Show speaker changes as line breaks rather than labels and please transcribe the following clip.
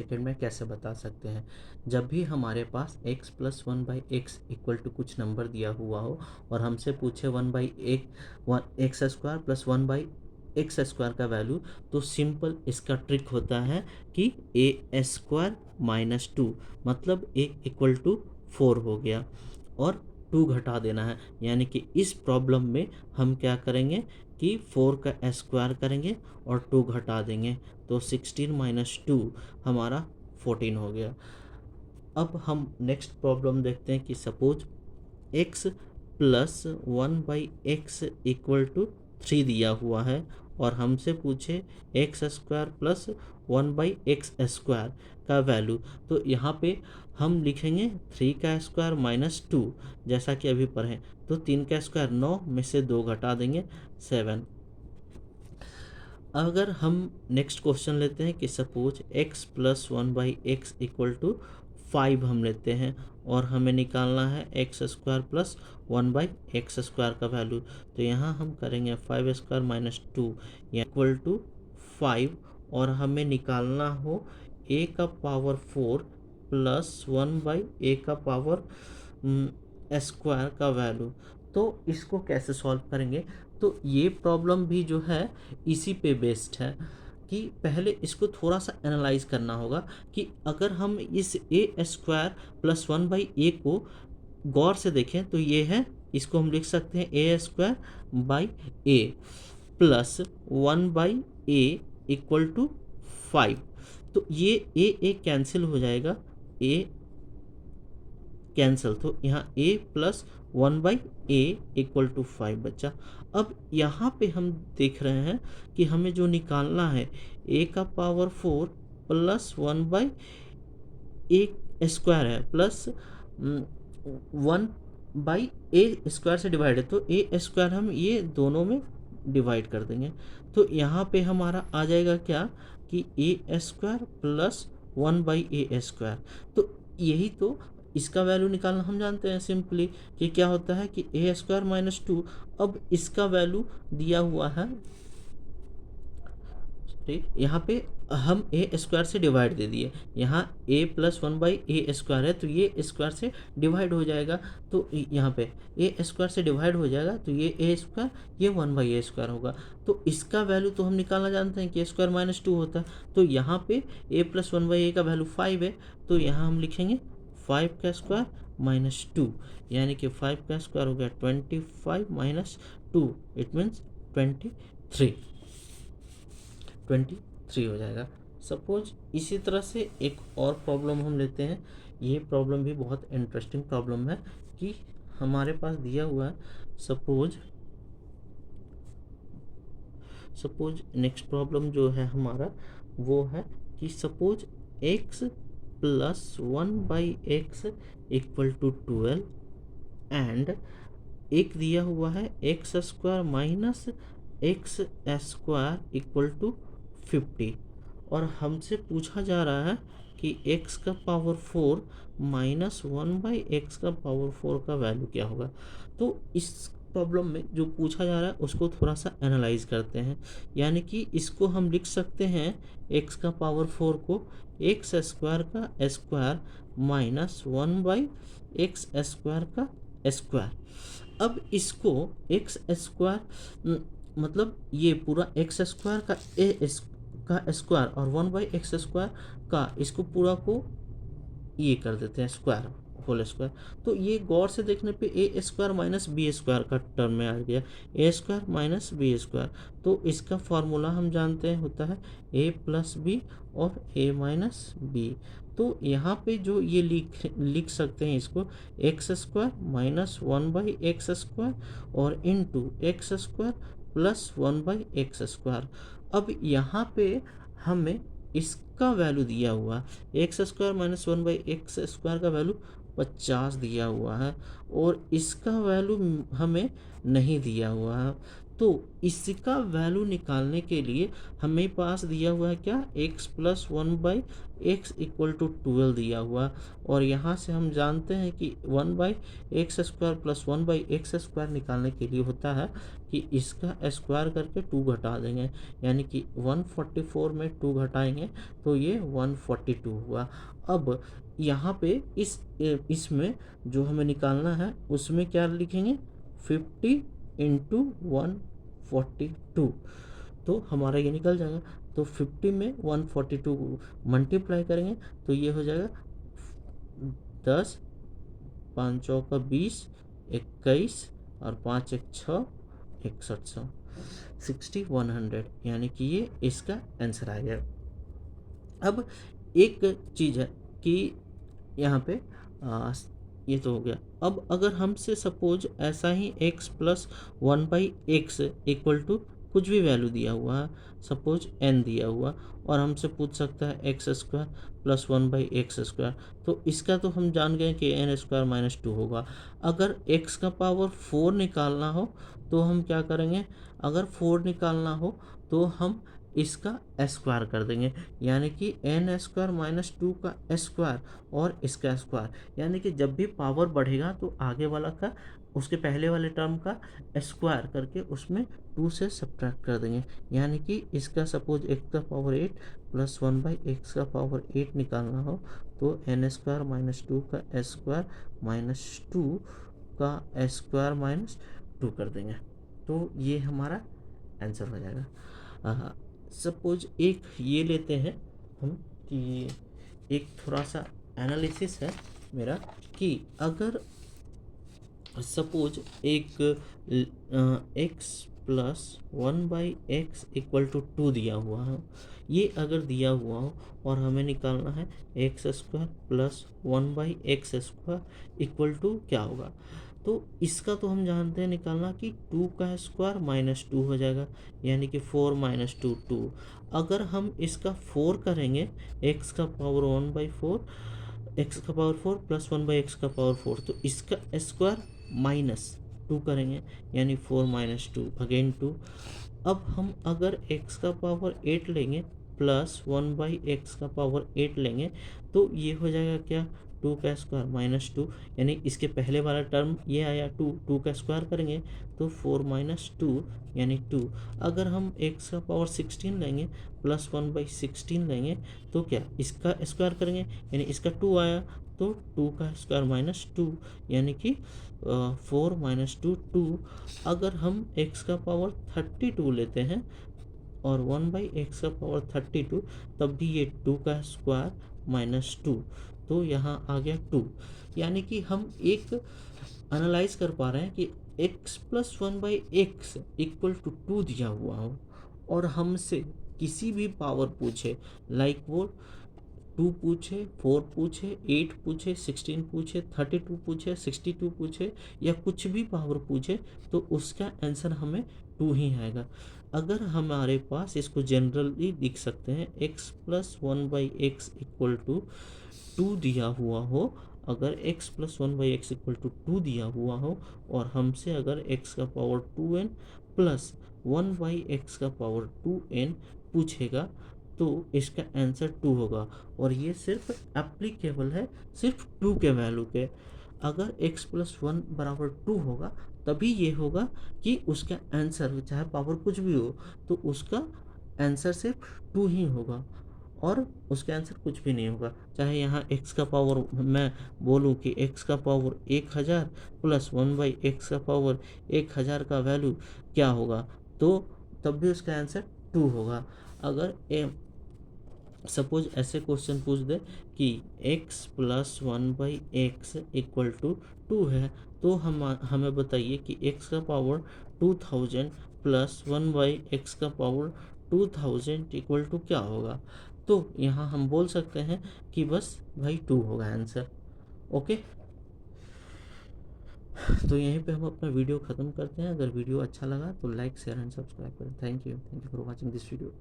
Second में कैसे बता सकते हैं। जब भी हमारे पास x plus 1/x equal to कुछ नंबर दिया हुआ हो और हमसे पूछे 1/x² प्लस 1/x² का वैल्यू, तो सिंपल इसका ट्रिक होता है कि a² माइनस 2, मतलब a इक्वल टू 4 हो गया और 2 घटा देना है। यानी कि इस प्रॉब्लम में हम क्या करेंगे कि 4 का स्क्वायर करेंगे और 2 घटा देंगे, तो 16 माइनस 2 हमारा 14 हो गया। अब हम नेक्स्ट प्रॉब्लम देखते हैं कि suppose x plus 1/x equal to 3 दिया हुआ है और हमसे पूछे x² प्लस 1/x² का वैल्यू, तो यहाँ पे हम लिखेंगे 3 का स्क्वायर माइनस 2, जैसा कि अभी पढ़ें। तो 3 का स्क्वायर 9 में से 2 घटा देंगे 7। अगर हम नेक्स्ट क्वेश्चन लेते हैं कि suppose x plus 1/x equal to 5 हम लेते हैं और हमें निकालना है x² प्लस 1/x² का वैल्यू। तो यहाँ हम करेंगे 5² माइनस 2 इक्वल टू 5 और हमें निकालना हो a का पावर 4 प्लस 1/a का पावर स्क्वायर का वैल्यू। तो इसको कैसे सॉल्व करेंगे, तो ये प्रॉब्लम भी जो है इसी पे बेस्ड है कि पहले इसको थोड़ा सा एनालाइज करना होगा कि अगर हम इस a² प्लस 1/a को गौर से देखें तो ये है, इसको हम लिख सकते हैं a² by a plus 1/a equal to 5। तो ये a कैंसिल हो जाएगा, a कैंसिल, तो यहाँ a plus 1/a equal to 5 बचा। अब यहाँ पे हम देख रहे हैं कि हमें जो निकालना है a का पावर 4 प्लस 1/a² है प्लस 1/a² से डिवाइड है, तो a² हम ये दोनों में डिवाइड कर देंगे। तो यहाँ पे हमारा आ जाएगा क्या कि a² प्लस 1/a²। तो यही तो इसका वैल्यू निकालना हम जानते हैं सिंपली कि क्या होता है कि a² माइनस 2। अब इसका वैल्यू दिया हुआ है, ठीक, यहाँ पे हम a² से डिवाइड दे दिए, यहाँ a प्लस 1/a² है तो ये स्क्वायर से डिवाइड हो जाएगा, तो यहाँ पे a² से डिवाइड हो जाएगा तो ये a², ये 1/a² होगा। तो इसका वैल्यू तो हम निकालना जानते हैं कि a² माइनस 2 होता है। तो यहाँ पे a प्लस 1/a का वैल्यू 5 है, तो यहाँ हम लिखेंगे 5 का स्क्वायर माइनस 2, यानी कि 5 का स्क्वायर हो गया 25 माइनस 2, इट मीन्स 23 हो जाएगा। सपोज इसी तरह से एक और प्रॉब्लम हम लेते हैं। ये प्रॉब्लम भी बहुत इंटरेस्टिंग प्रॉब्लम है कि हमारे पास दिया हुआ है, सपोज नेक्स्ट प्रॉब्लम जो है हमारा वो है कि suppose x plus 1/x equal to 12 and एक दिया हुआ है x² minus x² equal to 50 और हमसे पूछा जा रहा है कि x का पावर 4 माइनस 1/x का पावर 4 का वैल्यू क्या होगा। तो इस प्रॉब्लम में जो पूछा जा रहा है उसको थोड़ा सा एनालाइज करते हैं। यानी कि इसको हम लिख सकते हैं x का पावर 4 को x² का स्क्वायर माइनस 1/x² का स्क्वायर। अब इसको x² मतलब ये पूरा x² का स्क्वायर और 1/x² का इसको पूरा को ये कर देते हैं स्क्वायर, होल स्क्वायर। तो ये गौर से देखने पे a² माइनस b² का टर्म में आ गया, a² माइनस b²। तो इसका फॉर्मूला हम जानते हैं होता है a प्लस बी और a माइनस बी। तो यहाँ पे जो ये लिख सकते हैं इसको x² माइनस 1/x² और इंटू x² प्लस 1/x²। अब यहाँ पे हमें इसका वैल्यू दिया हुआ x² माइनस 1/x² का वैल्यू 50 दिया हुआ है और इसका वैल्यू हमें नहीं दिया हुआ है। तो इसका वैल्यू निकालने के लिए हमें पास दिया हुआ है क्या, x plus 1/x equal to 12 दिया हुआ। और यहाँ से हम जानते हैं कि 1/x² प्लस 1/x² निकालने के लिए होता है कि इसका स्क्वायर करके 2 घटा देंगे, यानी कि 144 में 2 घटाएंगे तो ये 142 हुआ। अब यहाँ पे इसमें जो हमें निकालना है उसमें क्या लिखेंगे, 50 इंटू 142, तो हमारा ये निकल जाएगा। तो 50 में 142 मल्टीप्लाई करेंगे तो ये हो जाएगा 10, 5 चौका 20, 21 और 5 एक 6, 6100, 6100, यानी कि ये इसका आंसर आ गया। अब एक चीज़ है कि यहाँ पे ये तो हो गया। अब अगर हमसे सपोज ऐसा ही x plus 1/x equal to कुछ भी वैल्यू दिया हुआ है, सपोज n दिया हुआ, और हमसे पूछ सकता है x² प्लस 1/x², तो इसका तो हम जान गए कि n² - 2 होगा। अगर x का पावर 4 निकालना हो तो हम क्या करेंगे, अगर 4 निकालना हो तो हम इसका स्क्वायर कर देंगे, यानी कि n² - 2 का स्क्वायर और इसका स्क्वायर, यानी कि जब भी पावर बढ़ेगा तो आगे वाला का उसके पहले वाले टर्म का स्क्वायर करके उसमें 2 से सब्ट्रैक्ट कर देंगे, यानी कि इसका सपोज x का पावर 8 प्लस 1/x का पावर 8 निकालना हो तो n² - 2 का स्क्वायर माइनस 2 का स्क्वायर माइनस 2 कर देंगे, तो ये हमारा आंसर हो जाएगा। सपोज एक ये लेते हैं हम कि एक थोड़ा सा एनालिसिस है मेरा कि अगर सपोज एक x plus 1/x equal to 2 दिया हुआ है, ये अगर दिया हुआ हो और हमें निकालना है x² plus 1/x² equal to क्या होगा, तो इसका तो हम जानते हैं निकालना कि 2 का स्क्वायर माइनस 2 हो जाएगा, यानी कि 4 - 2 2। अगर हम इसका 4 करेंगे, x का पावर 1/4, x का पावर 4 प्लस 1/x का पावर 4, तो इसका स्क्वायर माइनस 2 करेंगे, यानी 4 - 2 अगेन 2। अब हम अगर x का पावर 8 लेंगे प्लस 1/x का पावर 8 लेंगे तो ये हो जाएगा क्या, 2 का स्क्वायर माइनस 2, यानी इसके पहले वाला टर्म ये आया 2, 2 का स्क्वायर करेंगे तो 4 - 2 यानी 2। अगर हम x का पावर 16 लेंगे प्लस 1/16 लेंगे तो क्या, इसका स्क्वायर करेंगे, यानी इसका 2 आया तो 2 का स्क्वायर माइनस 2, यानी कि 4 - 2 2। अगर हम x का पावर 32 लेते हैं और 1/x का पावर 32, तब भी ये 2 का स्क्वायर माइनस 2, तो यहाँ आ गया 2, यानी कि हम एक एनालाइज कर पा रहे हैं कि x plus 1/x equal to 2 दिया हुआ हो और हमसे किसी भी पावर पूछे, लाइक वो 2 पूछे, 4 पूछे, 8 पूछे, 16 पूछे, 32 पूछे, 62 पूछे या कुछ भी पावर पूछे, तो उसका आंसर हमें 2 ही आएगा। अगर हमारे पास इसको जनरली लिख सकते हैं x plus 1/x equal to 2 दिया हुआ हो, अगर x plus 1/x equal to 2 दिया हुआ हो और हमसे अगर x का पावर 2n प्लस 1/x का पावर 2n पूछेगा तो इसका आंसर 2 होगा, और ये सिर्फ एप्लीकेबल है सिर्फ 2 के वैल्यू के। अगर x प्लस 1 बराबर 2 होगा तभी ये होगा कि उसका आंसर चाहे पावर कुछ भी हो तो उसका आंसर सिर्फ 2 ही होगा और उसका आंसर कुछ भी नहीं होगा। चाहे यहाँ x का पावर मैं बोलूँ कि x का पावर 1000 प्लस 1/x का पावर 1000 का वैल्यू क्या होगा, तो तब भी उसका आंसर 2 होगा। अगर सपोज ऐसे क्वेश्चन पूछ दे कि x plus 1/x equal to 2 है, तो हमें बताइए कि x का पावर 2000 प्लस 1/x का पावर 2000 इक्वल टू क्या होगा, तो यहाँ हम बोल सकते हैं कि बस भाई 2 होगा आंसर। ओके, तो यहीं पे हम अपना वीडियो ख़त्म करते हैं। अगर वीडियो अच्छा लगा तो लाइक शेयर एंड सब्सक्राइब करें। Thank you for watching this video.